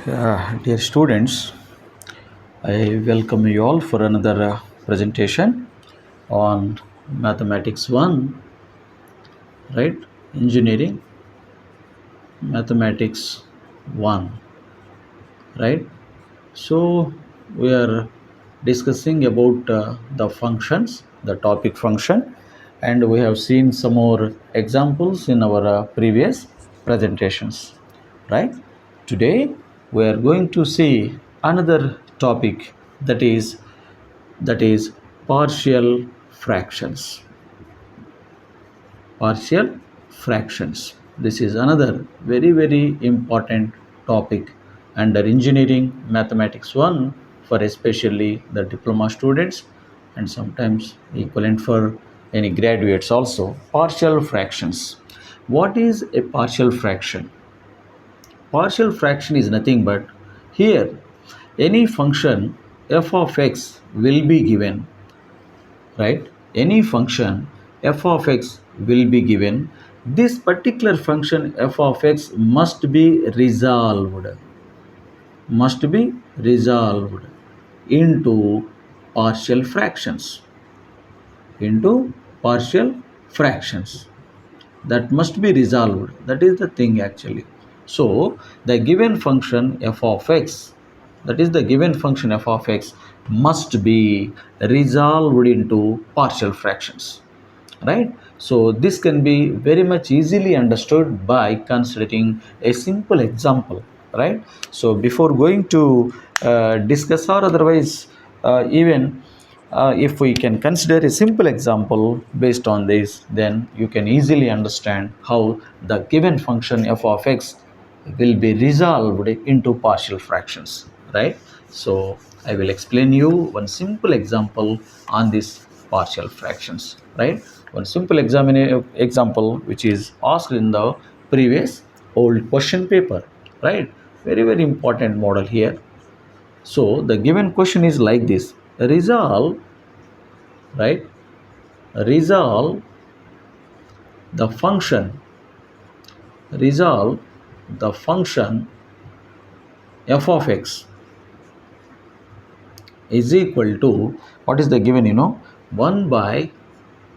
Dear students, I welcome you all for another presentation on Mathematics 1, right? Engineering Mathematics 1, right? So, we are discussing about the functions, the topic function, and we have seen some more examples in our previous presentations, right? Today, we are going to see another topic that is partial fractions. Partial fractions. This is another very important topic under engineering mathematics 1 for especially the diploma students and sometimes equivalent for any graduates also. Partial fractions. What is a partial fraction? Partial fraction is nothing but here any function f of x will be given, right? Any function f of x will be given. This particular function f of x must be resolved into partial fractions, into partial fractions that must be resolved. That is the thing actually. So the given function f of x, that is the given function f of x, must be resolved into partial fractions, right? So this can be very much easily understood by considering a simple example, right? So before going to discuss or otherwise even if we can consider a simple example based on this, then you can easily understand how the given function f of x will be resolved into partial fractions, right? So I will explain you one simple example on this partial fractions, right? One simple example which is asked in the previous old question paper, right? Very important model here. So the given question is like this: resolve, right? Resolve the function, resolve the function f of x is equal to, what is the given, 1 by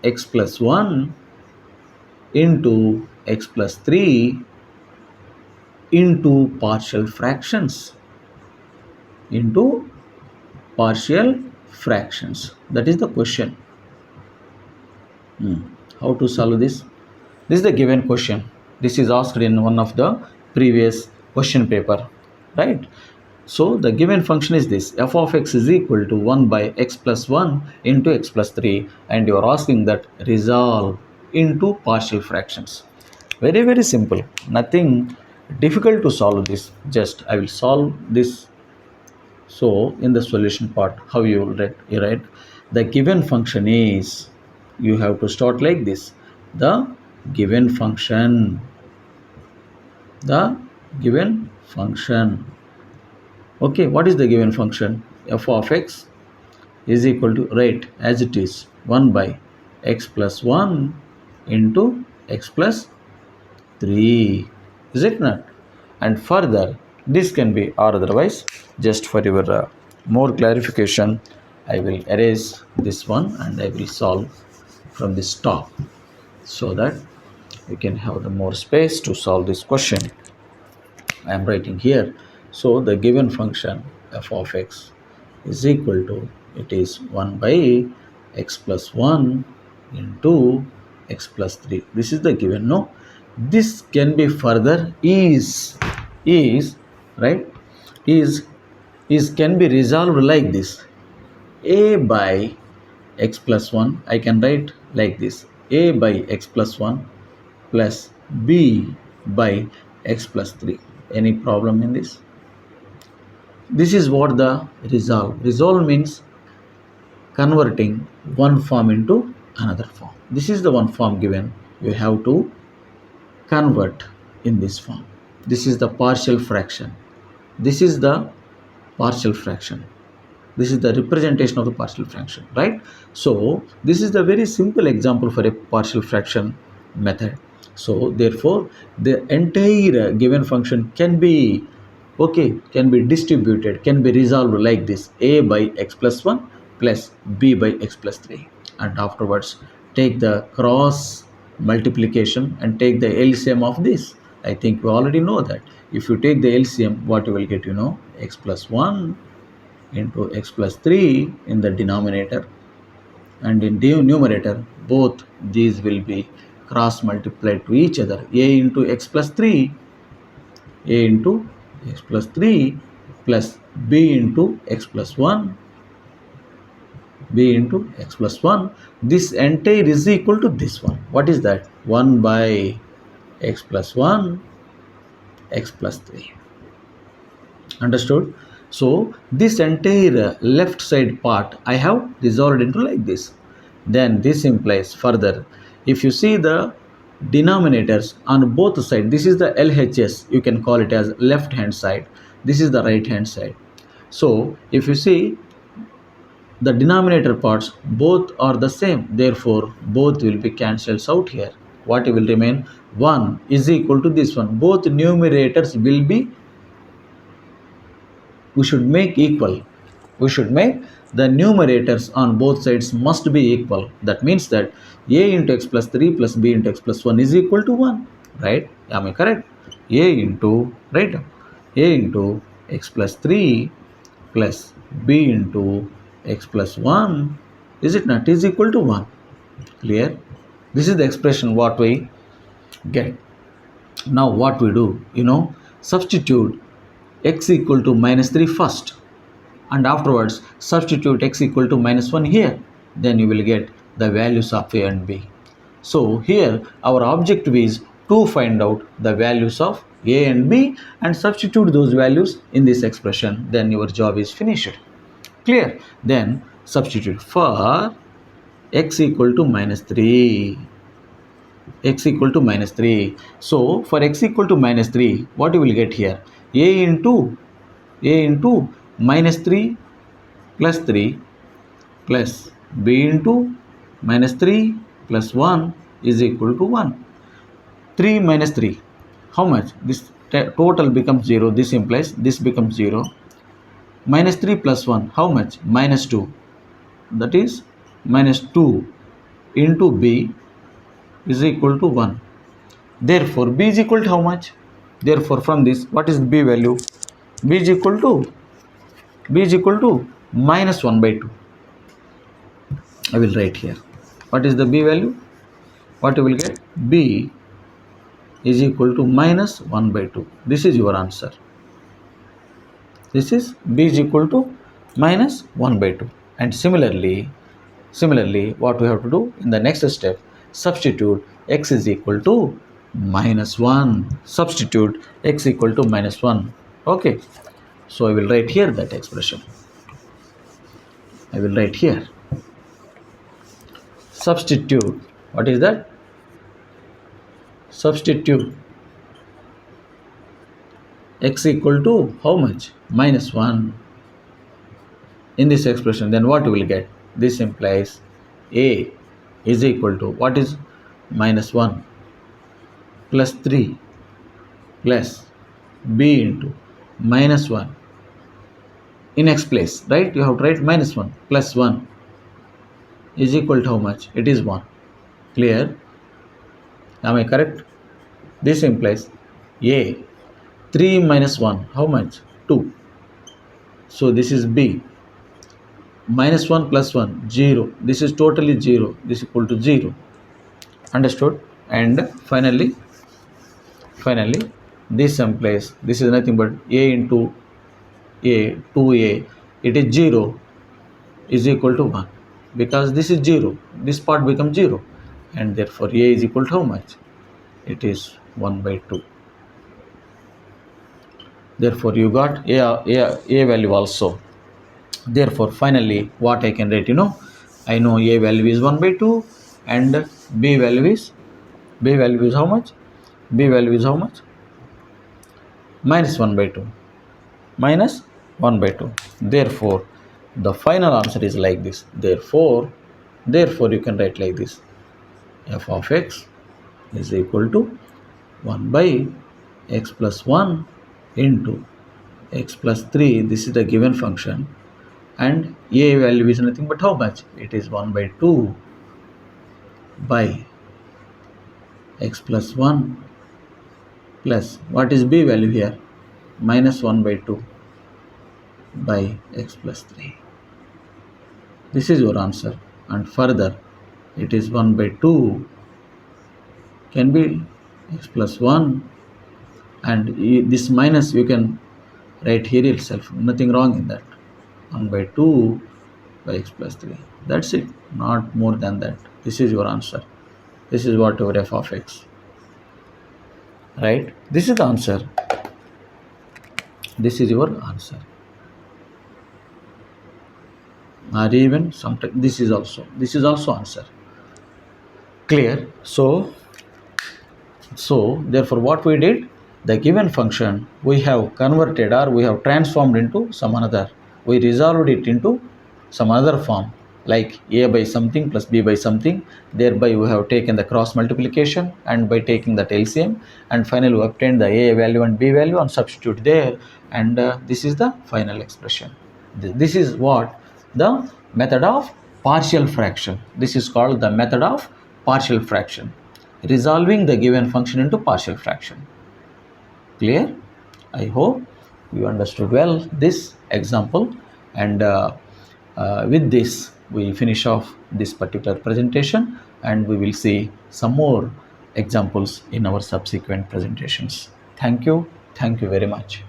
x plus 1 into x plus 3 into partial fractions, into partial fractions. That is the question. How to solve this? This is the given question. This is asked in one of the previous question paper, right? So the given function is this: f of x is equal to 1 by x plus 1 into x plus 3, and you are asking that resolve into partial fractions. Very simple. Nothing difficult to solve this. Just I will solve this. So in the solution part, how you write the given function is, you have to start like this: the given function, the given function. Okay, what is the given function? F of x is equal to, right, as it is, 1 by x plus 1 into x plus 3. Is it not? And further, this can be or otherwise. Just for your more clarification, I will erase this one and I will solve from this top so that we can have the more space to solve this question. I am writing here. So the given function f of x is equal to, it is 1 by x plus 1 into x plus 3. This is the given, no? This can be further is right, is can be resolved like this: a by x plus 1, I can write like this: a by x plus 1 plus b by x plus 3. Any problem in this? This is what the resolve. Resolve means converting one form into another form. This is the one form given. You have to convert in this form. This is the partial fraction. This is the partial fraction. This is the representation of the partial fraction, right? So this is the very simple example for a partial fraction method. So therefore the entire given function can be okay, can be distributed, can be resolved like this: a by x plus 1 plus b by x plus 3. And afterwards take the cross multiplication and take the LCM of this. I think we already know that if you take the LCM, what you will get, x plus 1 into x plus 3 in the denominator, and in the numerator both these will be cross multiplied to each other: a into x plus 3, a into x plus 3 plus b into x plus 1, b into x plus 1. This entire is equal to this one. What is that? 1 by x plus 1, x plus 3. Understood? So this entire left side part I have resolved into like this. Then this implies further, if you see the denominators on both sides, this is the LHS, you can call it as left hand side, this is the right hand side. So if you see the denominator parts, both are the same, therefore both will be cancelled out here. What will remain? 1 is equal to this one. Both numerators will be, we should make equal. We should make the numerators on both sides must be equal. That means that a into x plus 3 plus b into x plus 1 is equal to 1. Right? Am I correct? A into, right? A into x plus 3 plus b into x plus 1, is it not, is equal to 1. Clear? This is the expression what we get. Now what we do, substitute x equal to minus 3 first, and afterwards substitute x equal to minus 1 here. Then you will get the values of a and b. So here our objective is to find out the values of a and b and substitute those values in this expression. Then your job is finished. Clear? Then substitute for x equal to minus 3. X equal to minus 3. So for x equal to minus 3, what you will get here? A into minus 3 plus 3 plus b into minus 3 plus 1 is equal to 1. 3 minus 3, how much? This total becomes 0. This implies this becomes 0. Minus 3 plus 1, how much? Minus 2. That is minus 2 into b is equal to 1. Therefore b is equal to how much? Therefore from this, what is the b value? b is equal to minus 1 by 2. I will write here. What is the b value? What you will get? B is equal to minus 1 by 2. This is your answer. This is b is equal to minus 1 by 2. And similarly, what we have to do in the next step, substitute x is equal to minus 1. Substitute x equal to minus 1. Okay. So I will write here that expression. I will write here. Substitute. What is that? Substitute x equal to how much? Minus 1 in this expression. Then what you will get? This implies a is equal to, what is minus 1 plus 3 plus b into minus 1 in x place, right? You have to write minus 1 plus 1 is equal to how much? It is 1. Clear? Am I correct? This implies a 3 minus 1, how much? 2. So this is b. Minus 1 plus 1, 0. This is totally 0. This is equal to 0. Understood? And finally, this implies, this is nothing but a into a, 2a, it is 0 is equal to 1. Because this is 0, this part becomes 0. And therefore a is equal to how much? It is 1 by 2. Therefore you got a value also. Therefore finally what I can write, I know a value is 1 by 2 and b value is how much? B value is how much? Minus 1 by 2. Minus 1 by 2. Therefore the final answer is like this. Therefore you can write like this: f of x is equal to 1 by x plus 1 into x plus 3, this is the given function, and a value is nothing but how much? It is 1 by 2 by x plus 1 plus, what is b value here? Minus 1 by 2 by x plus 3. This is your answer. And further, it is 1 by 2 can be x plus 1, and this minus you can write here itself, nothing wrong in that. 1 by 2 by x plus 3. That's it, not more than that. This is your answer. This is what your f of x. Right? This is the answer. This is your answer. Or even sometimes this is also answer. Clear? So therefore what we did, the given function we have converted or we have transformed into some another. We resolved it into some other form, like a by something plus b by something. Thereby we have taken the cross multiplication, and by taking that LCM, and finally we obtained the a value and b value and substitute there, and this is the final expression. This is what the method of partial fraction. This is called the method of partial fraction, resolving the given function into partial fraction. Clear? I hope you understood well this example, and with this we finish off this particular presentation, and we will see some more examples in our subsequent presentations. Thank you very much.